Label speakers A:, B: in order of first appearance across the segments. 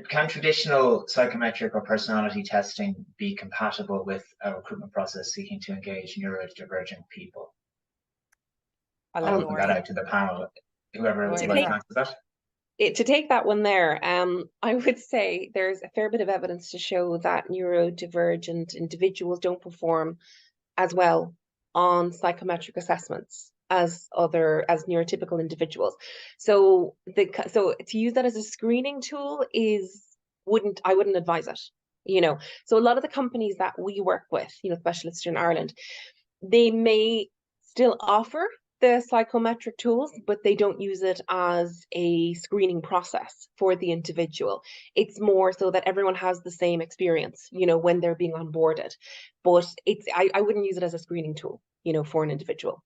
A: can traditional psychometric or personality testing be compatible with a recruitment process seeking to engage neurodivergent people?
B: I'll
A: I'll open that out to the panel. Whoever would like to answer that.
C: To take that one there, I would say there's a fair bit of evidence to show that neurodivergent individuals don't perform as well on psychometric assessments as neurotypical individuals. So to use that as a screening tool I wouldn't advise it. So a lot of the companies that we work with, Specialisterne Ireland, they may still offer the psychometric tools, but they don't use it as a screening process for the individual. It's more so that everyone has the same experience, when they're being onboarded. But I wouldn't use it as a screening tool, for an individual.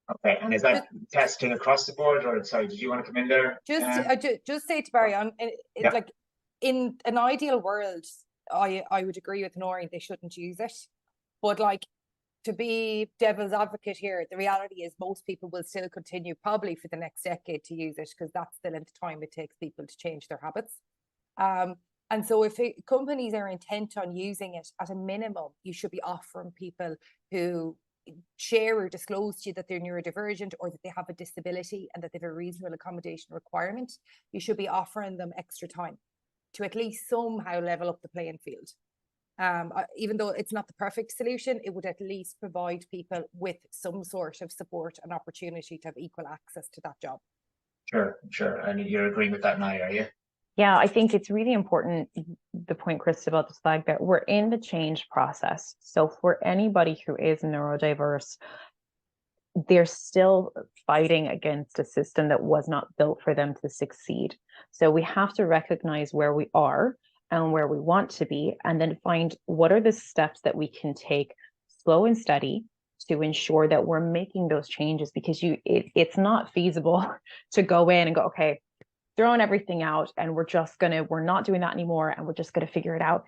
A: Okay, and is that testing across the board, or sorry, did you want to come in there?
B: Just say to Barry, like in an ideal world, I would agree with Noreen, they shouldn't use it. But like, to be devil's advocate here, the reality is most people will still continue probably for the next decade to use it, because that's the length of time it takes people to change their habits. And so if companies are intent on using it, at a minimum, you should be offering people who share or disclose to you that they're neurodivergent or that they have a disability and that they have a reasonable accommodation requirement, you should be offering them extra time to at least somehow level up the playing field. Even though it's not the perfect solution, it would at least provide people with some sort of support and opportunity to have equal access to that job.
A: Sure. And you're agreeing with that now, are you?
D: Yeah, I think it's really important, the point Christabel just flagged, that we're in the change process. So for anybody who is neurodiverse, they're still fighting against a system that was not built for them to succeed. So we have to recognize where we are and where we want to be, and then find what are the steps that we can take slow and steady to ensure that we're making those changes, because it's not feasible to go in and go, okay, throwing everything out and we're not doing that anymore and we're just gonna figure it out.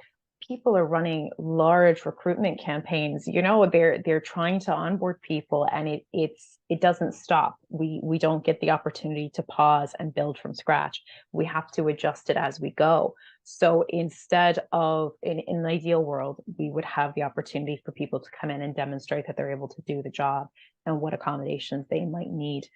D: People are running large recruitment campaigns, they're trying to onboard people, and it doesn't stop. We don't get the opportunity to pause and build from scratch. We have to adjust it as we go. So instead of, in an ideal world, we would have the opportunity for people to come in and demonstrate that they're able to do the job and what accommodations they might need.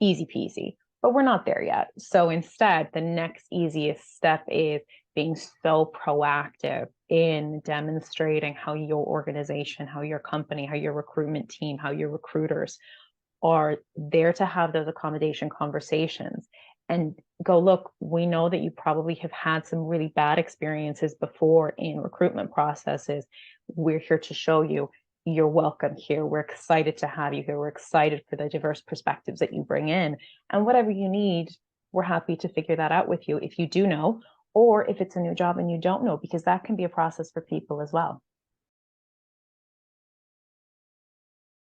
D: Easy peasy. But we're not there yet. So instead, the next easiest step is being so proactive in demonstrating how your organization, how your company, how your recruitment team, how your recruiters are there to have those accommodation conversations and go, look, we know that you probably have had some really bad experiences before in recruitment processes. We're here to show you you're welcome here. We're excited to have you here. We're excited for the diverse perspectives that you bring in. And whatever you need, we're happy to figure that out with you if you do know, or if it's a new job and you don't know, because that can be a process for people as well.